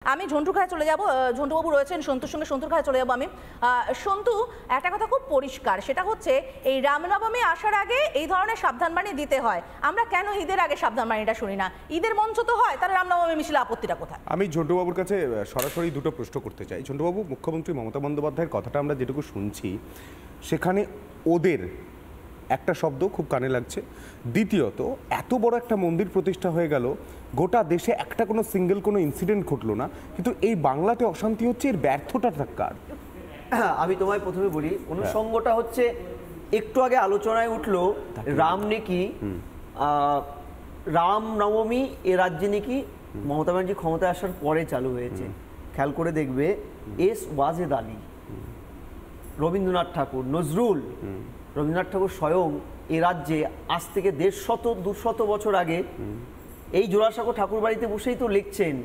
আমি ঝন্টু খায় চলে যাব। ঝন্টুবাবু রয়েছেন, সন্তুর সঙ্গে সন্তুর খায় চলে যাবো আমি। সন্তু, একটা কথা খুব পরিষ্কার, সেটা হচ্ছে এই রামনবমী আসার আগে এই ধরনের সাবধানবাণী দিতে হয়। আমরা কেন ঈদের আগে সাবধানবাণীটা শুনি না? ঈদের মঞ্চ তো হয়, তাহলে রামনবমী মিছিলে আপত্তিটা কোথায়? আমি ঝন্টুবাবুর কাছে সরাসরি দুটো প্রশ্ন করতে চাই। ঝন্টুবাবু, মুখ্যমন্ত্রী মমতা বন্দ্যোপাধ্যায়ের কথাটা আমরা যেটুকু শুনছি সেখানে ওদের একটা শব্দ খুব কানে লাগছে। দ্বিতীয়ত, এত বড় একটা মন্দির প্রতিষ্ঠা হয়ে গেল, গোটা দেশে একটা কোনো সিঙ্গেল কোনো ইনসিডেন্ট ঘটলো না, কিন্তু এই বাংলাতে অশান্তি হচ্ছে, এর ব্যর্থতা কার? আমি তোমায় প্রথমে বলি, অনুষঙ্গটা হচ্ছে একটু আগে আলোচনায় উঠলো রাম নাকি রাম নবমী এ রাজ্যে নাকি মমতা ব্যানার্জি ক্ষমতায় আসার পরে চালু হয়েছে। খেয়াল করে দেখবে, এস ওয়াজেদ আলী, রবীন্দ্রনাথ ঠাকুর, নজরুল, রবীন্দ্রনাথ ঠাকুর স্বয়ং এ রাজ্যে আজ থেকে 150-200 বছর আগে এই জোড়াসাঁকো ঠাকুর বাড়িতে বসেই তো লিখছেন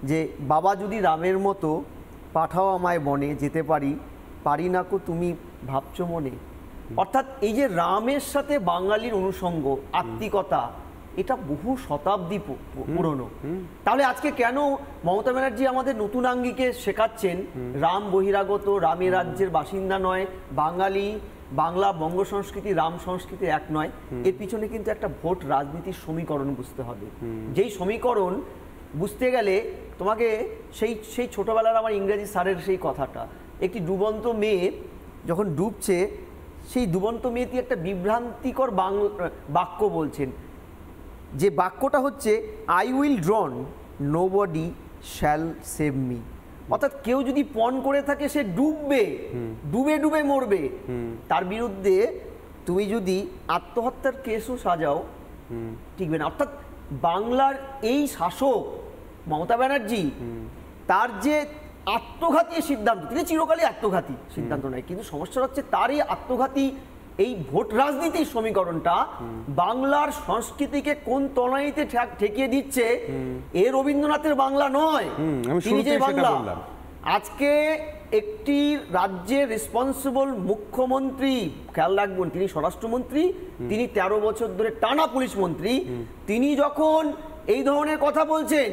যে বাবা যদি রামের মতো পাঠাও আমায় বনে, যেতে পারি পারি না কো তুমি ভাবছো মনে। অর্থাৎ এই যে রামের সাথে বাঙালির অনুষঙ্গ, আত্মিকতা, এটা বহু শতাব্দী পুরনো। তাহলে আজকে কেন মমতা ব্যানার্জি আমাদের নতুন আঙ্গিকে শেখাচ্ছেন রাম বহিরাগত, রামের রাজ্যের বাসিন্দা নয়, বাঙালি, বাংলা বঙ্গ সংস্কৃতি রাম সংস্কৃতি এক নয়? এর পিছনে কিন্তু একটা ভোট রাজনীতির সমীকরণ বুঝতে হবে। যেই সমীকরণ বুঝতে গেলে তোমাকে সেই ছোটবেলার আমার ইংরেজি স্যারের সেই কথাটা, একটি ডুবন্ত মেয়ে যখন ডুবছে, সেই ডুবন্ত মেয়েটি একটা বিভ্রান্তিকর বাক্য বলছেন, যে বাক্যটা হচ্ছে I will ড্রন, nobody shall save me. অর্থাৎ কেউ যদি পণ করে থাকে সে ডুববে, ডুবে ডুবে মরবে। তার বিরুদ্ধে তুমি যদি আত্মহত্যার কেসও সাজাও, ঠিকবে না। অর্থাৎ বাংলার এই শাসক মমতা ব্যানার্জি, তার যে আত্মঘাতী সিদ্ধান্ত, তিনি চিরকালই আত্মঘাতী সিদ্ধান্ত নেয়, কিন্তু সমস্যা হচ্ছে তার এই আত্মঘাতী এই ভোট রাজনীতির সমীকরণটা বাংলার সংস্কৃতিকে কোন তলানিতে ঠেকিয়ে দিচ্ছে। এ রবীন্দ্রনাথের বাংলা নয়, তিনি যে বাংলা। আজকে একটি রাজ্যের রেসপন্সিবল মুখ্যমন্ত্রী, খেয়াল রাখবেন তিনি স্বরাষ্ট্রমন্ত্রী, তিনি 13 বছর ধরে টানা পুলিশ মন্ত্রী, তিনি যখন এই ধরনের কথা বলছেন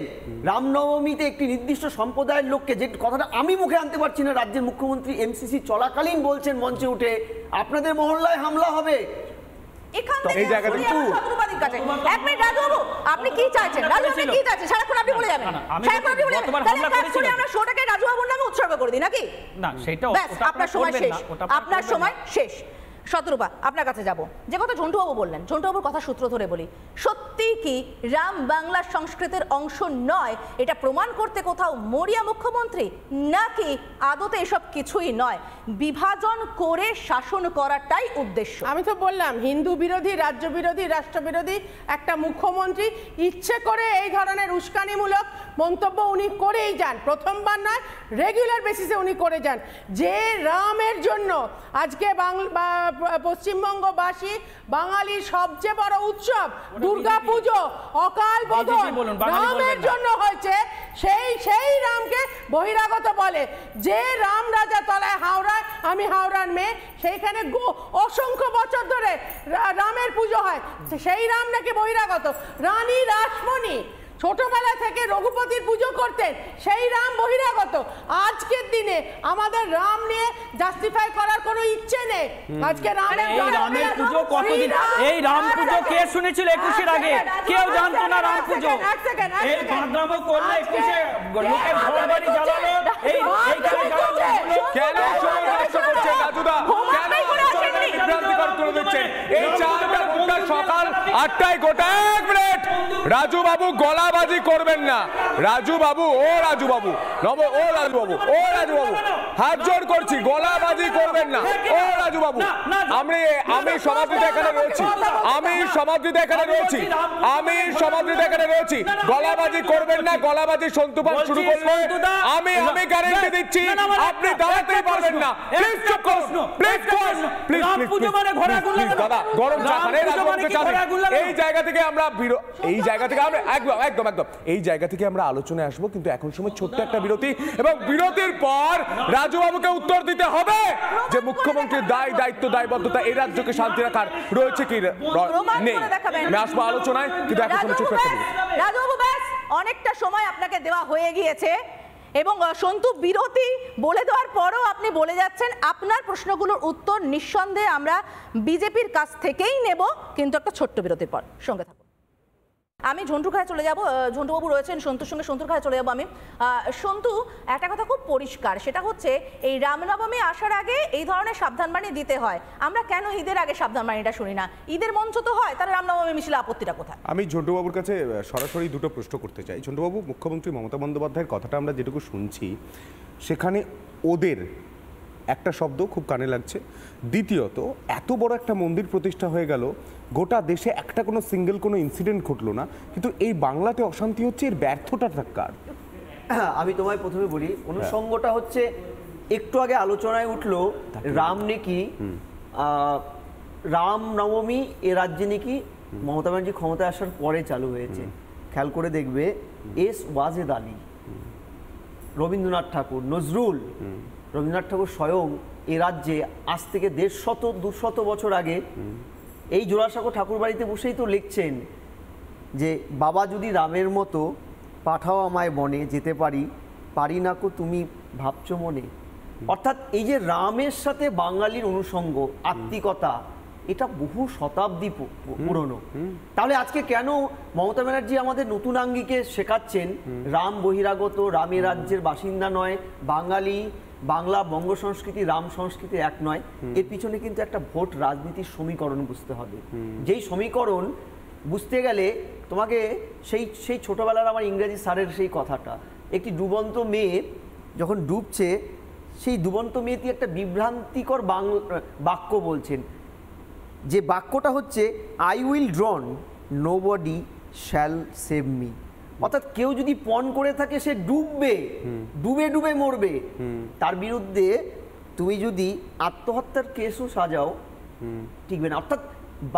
রামনবমীতে একটি নির্দিষ্ট সম্প্রদায়ের লোককে, যে কথাটা আমি মুখে আনতে পারছি না, রাজ্যের মুখ্যমন্ত্রী এমসিসি চলাকালীন বলছেন মঞ্চে উঠে আপনাদের মহল্লায় হামলা হবে। আপনি কি চাইছেন? আপনি কি চাইছেন? সারাক্ষণ আপনি বলে যাবেন, আমরা শোটাকে রাজুবাবুর নামে উৎসর্গ করে দিই নাকি? না, সেটা আপনার সময় শেষ, আপনার সময় শেষ। শতরূপা, আপনার কাছে যাব। যে কথা ঝন্টুবাবু বললেন, ঝন্টুবাবুর কথা সূত্র ধরে বলি, সত্যি কি রাম বাংলার সংস্কৃতির অংশ নয়, এটা প্রমাণ করতে কোথাও মরিয়া মুখ্যমন্ত্রী, নাকি আদতে এসব কিছুই নয়, বিভাজন করে শাসন করাটাই উদ্দেশ্য? আমি তো বললাম, হিন্দু বিরোধী, রাজ্য বিরোধী, রাষ্ট্র বিরোধী একটা মুখ্যমন্ত্রী ইচ্ছে করে এই ধরনের উস্কানিমূলক মন্তব্য উনি করেই যান। প্রথমবার নয়, রেগুলার বেসিসে উনি করে যান। যে রামের জন্য আজকে পশ্চিমবঙ্গবাসী, বাঙালির সবচেয়ে বড় উৎসব দুর্গা পুজো, অকাল বোধন রামের জন্য হয়েছে, সেই রামকে বহিরাগত বলে। যে রাম রাজা তলায় হাওড়ায়, আমি হাওড়ার মেয়ে, সেইখানে অসংখ্য বছর ধরে রামের পুজো হয়, সেই রাম নাকি বহিরাগত? রানী রাসমণি ছোটবেলা থেকে রঘুপতির পুজো করতেন, সেই রাম বহিরাগত? আজকের দিনে আমাদের রাম নিয়ে জাস্টিফাই করার কোনো ইচ্ছে নেই। আজকে রামের পুজো কতদিন, এই রাম পুজো কে শুনেছিল 21-এর আগে? কেউ জানতো না রাম পুজো। এই বাদরামো করলে 21-এ লোকের ঘর বাড়ি জ্বালানো, এই কেন করছে রাজুদা? কেন বিভ্রান্তিকর করে দিচ্ছেন? এই 4টা ঘন্টা সকাল 8টায় গোটা 1 মিনিট রাজুবাবু গলাবাজি করবেন না। রাজুবাবু, ও রাজুবাবু, ও রাজুবাবু, ও রাজুবাবু, হাত জোড় করছি, গলাবাজি করবেন না। ও রাজুবাবু, আমি সমাপ্তিতে এখানে রয়েছি, গলাবাজি করবেন না। গলাবাজি সন্তুপাল শুরু করলে আমি গ্যারান্টি দিচ্ছি আপনি দাঁড়াতেই পারবেন না। প্লিজ চুপ করুন, প্লিজ দাদা, গরম চা খান, এই জায়গা থেকে আমরা এই জায়গা থেকে আমরা আলোচনায় আসবো, কিন্তু এখন সময় ছোট্ট একটা বিরতি, এবং বিরতির পর রাজুবাবুকে উত্তর দিতে হবে যে মুখ্যমন্ত্রীর দায়িত্ব, দায়বদ্ধতা এই রাজ্যকে শান্তি রাখার রয়েছে কি নেই। আমি আসবো আলোচনায়, কিন্তু এখন সময় ছোট্ট একটা বিরতি। অনেকটা সময় আপনাকে দেওয়া হয়ে গিয়েছে এবং সন্তু বিরতি বলে দেওয়ার পরও আপনি বলে যাচ্ছেন আপনার প্রশ্নগুলোর উত্তর নিঃসন্দেহে আমরা বিজেপির কাছ থেকেই নেব, কিন্তু একটা ছোট্ট বিরতির পর। সঙ্গে থাকুন। আমি ঝন্টু খায় চলে যাব, ঝন্টুবাবু রয়েছেন সন্তুর সঙ্গে, সন্তুর খায় চলে যাবো আমি। সন্তু, একটা কথা খুব পরিষ্কার, সেটা হচ্ছে এই রামনবমী আসার আগে এই ধরনের সাবধানবাণী দিতে হয়। আমরা কেন ঈদের আগে সাবধানবাণীটা শুনি না? ঈদের মঞ্চ তো হয়, তাহলে রামনবমী মিছিলে আপত্তিটা কোথায়? আমি ঝন্টুবাবুর কাছে সরাসরি দুটো প্রশ্ন করতে চাই। ঝন্টুবাবু, মুখ্যমন্ত্রী মমতা বন্দ্যোপাধ্যায়ের কথাটা আমরা যেটুকু শুনছি সেখানে ওদের একটা শব্দ খুব কানে লাগছে, দ্বিতীয়ত এত বড় একটা মন্দির প্রতিষ্ঠা হয়ে গেল, গোটা দেশে একটা কোনো সিঙ্গেল কোনো ইনসিডেন্ট ঘটলো না, কিন্তু এই বাংলাতে অশান্তি হচ্ছে, এর ব্যর্থতা কার? আমি তোমায় প্রথমে বলি, অনুষঙ্গটা হচ্ছে একটু আগে আলোচনায় উঠলো রাম নাকি রাম নবমী এ রাজ্যে নাকি মমতা ব্যানার্জি ক্ষমতায় আসার পরে চালু হয়েছে। খেয়াল করে দেখবে এস ওয়াজেদ আলী, রবীন্দ্রনাথ ঠাকুর, নজরুল, রবীন্দ্রনাথ ঠাকুর স্বয়ং এ রাজ্যে আজ থেকে 150-200 বছর আগে এই জোড়াসাঁকো ঠাকুর বাড়িতে বসেই তো লিখছেন যে বাবা যদি রামের মতো পাঠাও আমায় বনে, যেতে পারি না কো তুমি ভাবছো মনে। অর্থাৎ এই যে রামের সাথে বাঙালির অনুষঙ্গ, আত্মিকতা, এটা বহু শতাব্দী পুরনো। তাহলে আজকে কেন মমতা ব্যানার্জি আমাদের নতুন আঙ্গিকে শেখাচ্ছেন রাম বহিরাগত, রামের রাজ্যের বাসিন্দা নয়, বাঙালি, বাংলা বঙ্গ সংস্কৃতি রাম সংস্কৃতি এক নয়? এর পিছনে কিন্তু একটা ভোট রাজনীতির সমীকরণ বুঝতে হবে। যেই সমীকরণ বুঝতে গেলে তোমাকে সেই ছোটবেলার আমার ইংরেজি স্যারের সেই কথাটা, একটি ডুবন্ত মেয়ে যখন ডুবছে, সেই ডুবন্ত মেয়েটি একটা বিভ্রান্তিকর বাক্য বলছেন, যে বাক্যটা হচ্ছে I will ড্রন, nobody shall save me. অর্থাৎ কেউ যদি পণ করে থাকে সে ডুববে, ডুবে ডুবে মরবে। তার বিরুদ্ধে তুমি যদি আত্মহত্যার কেসও সাজাও ঠিকবে না। অর্থাৎ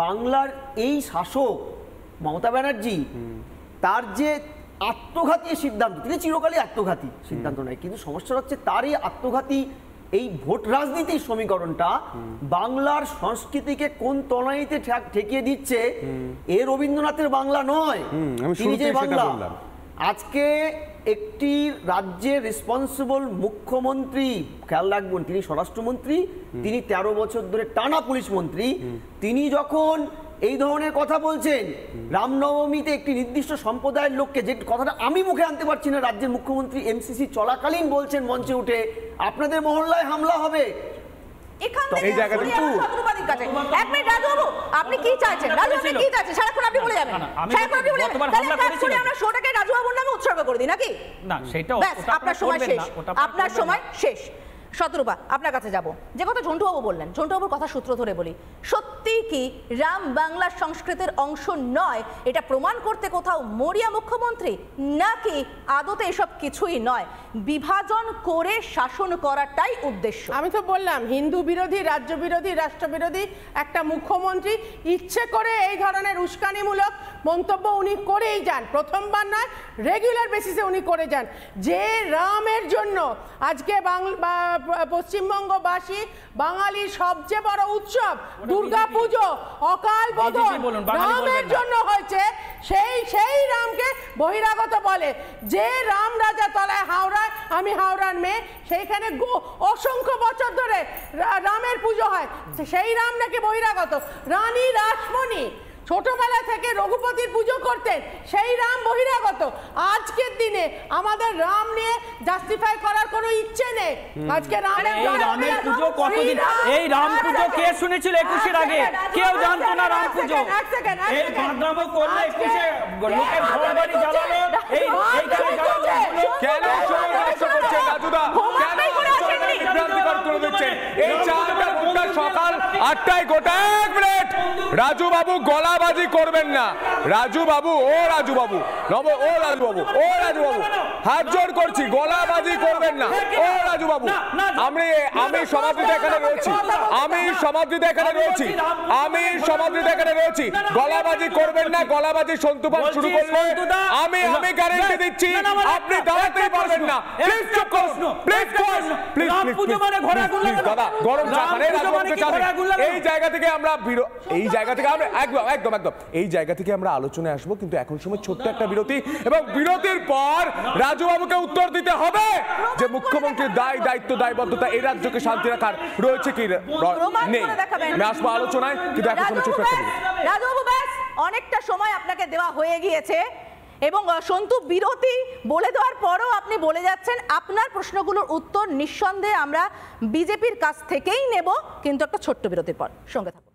বাংলার এই শাসক মমতা ব্যানার্জি, তার যে আত্মঘাতী সিদ্ধান্ত, তিনি চিরকালই আত্মঘাতী সিদ্ধান্ত নেয়, কিন্তু সমস্যা হচ্ছে তার এই আত্মঘাতী এই ভোট রাজনীতির সমীকরণটা বাংলার সংস্কৃতিকে কোন তলানিতে ঠেকিয়ে দিচ্ছে। এ রবীন্দ্রনাথের বাংলা নয়, তিনি যে বাংলা। আজকে একটি রাজ্যের রেসপন্সিবল মুখ্যমন্ত্রী, খেয়াল রাখবেন তিনি স্বরাষ্ট্রমন্ত্রী, তিনি 13 বছর ধরে টানা পুলিশ মন্ত্রী, তিনি যখন এই ধরনের কথা বলছেন রামনবমীতে একটি নির্দিষ্ট সম্প্রদায়ের লোককে, যে কথাটা আমি মুখে আনতে পারছি না, রাজ্যের মুখ্যমন্ত্রী এমসিসি চলাকালীন বলছেন মঞ্চে উঠে আপনাদের মহল্লায় হামলা হবে। এই জায়গাটা এক মিনিট রাজুবাবু, আপনি কি চাইছেন? রাজু, আপনি কি চাইছেন? সারাক্ষণ আপনি বলে যাবেন, সারাক্ষণ আপনি বলে যাবেন। তাহলে আমরা শোটাকে রাজুবাবুর নামে উৎসর্গ করে দিই নাকি? না, সেটা আপনার সময় শেষ, আপনার সময় শেষ। শতরূপা, আপনার কাছে যাব। যে কথা ঝন্টুবাবু বললেন, ঝন্টুবাবুর কথা সূত্র ধরে বলি, সত্যি কি রাম বাংলার সংস্কৃতির অংশ নয়, এটা প্রমাণ করতে কোথাও মরিয়া মুখ্যমন্ত্রী, নাকি আদতে এসব কিছুই নয়, বিভাজন করে শাসন করাটাই উদ্দেশ্য? আমি তো বললাম, হিন্দু বিরোধী, রাজ্য বিরোধী, রাষ্ট্র বিরোধী একটা মুখ্যমন্ত্রী ইচ্ছে করে এই ধরনের উস্কানিমূলক মন্তব্য উনি করেই যান, প্রথমবার নয়, রেগুলার বেসিসে উনি করে যান। যে রামের জন্য আজকে পশ্চিমবঙ্গবাসী, বাঙালির সবচেয়ে বড় উৎসব দুর্গাপুজো, অকাল বোধন রামের জন্য হয়েছে, সেই রামকে বহিরাগত বলে। যে রাম রাজা তলায় হাওড়ায়, আমি হাওড়ার মেয়ে, সেইখানে অসংখ্য বছর ধরে রামের পুজো হয়, সেই রাম নাকি বহিরাগত। রানী রাসমণি ছোটবেলা থেকে রঘুপতির পুজো করতেন, সেই রাম বহিরাগত। আজকের দিনে আমাদের রাম নিয়ে জাস্টিফাই করার কোনো ইচ্ছে নেই। আজকে রামের পুজো কতদিন, এই রাম পুজো কে শুনেছিল 21-এর আগে? কেউ জানতো না রাম পুজো। এই বাঁদরামো করলে 21-এ লোকের ঘরবাড়ি জ্বালালো, এই কেন করছে রাজুদা? কেন বিভ্রান্তিকর তুলে দিচ্ছেন? এই 4টা ঘন্টা সকাল 8টায় গোটা 1 মিনিট রাজু বাবু গলাবাজি করবেন না। রাজু বাবু, ও রাজু বাবু, ও রাজু বাবু, ও রাজু বাবু, হাত জোর করছি, গলাবাজি করবেন না। ও রাজু বাবু, আমি সমাধিতে এখানে রয়েছি, আমি সমাধিতে এখানে রয়েছি, গলাবাজি করবেন না। গলাবাজি সন্তুপান শুরু করলে আমি গ্যারান্টি দিচ্ছি আপনি দাঁড়াতেই পারবেন না। প্লিজ চুপ করুন, প্লিজ দাদা, গরম চা খান, এই জায়গা থেকে আমরা জায়গা থেকে আমরা একদম এই জায়গা থেকে আমরা আলোচনায় আসবো, কিন্তু এখন সময় ছোট্ট একটা বিরতি, এবং বিরতির পর রাজু বাবুকে উত্তর দিতে হবে যে মুখ্যমন্ত্রীর দায়িত্ব দায়বদ্ধতা এই রাজ্যকে শান্তি রাখার রয়েছে কি নেই। আমি আসবো আলোচনায়, কিন্তু এখন সময় ছোট্ট একটা বিরতি। রাজু বাবু ব্যাস অনেকটা সময় আপনাকে দেওয়া হয়ে গিয়েছে, এবং সন্তু বিরতি বলে দেওয়ার পরও আপনি বলে যাচ্ছেন আপনার প্রশ্নগুলোর উত্তর নিঃসন্দেহে আমরা বিজেপির কাছ থেকেই নেব, কিন্তু একটা ছোট্ট বিরতির পর। সঙ্গে থাকুন।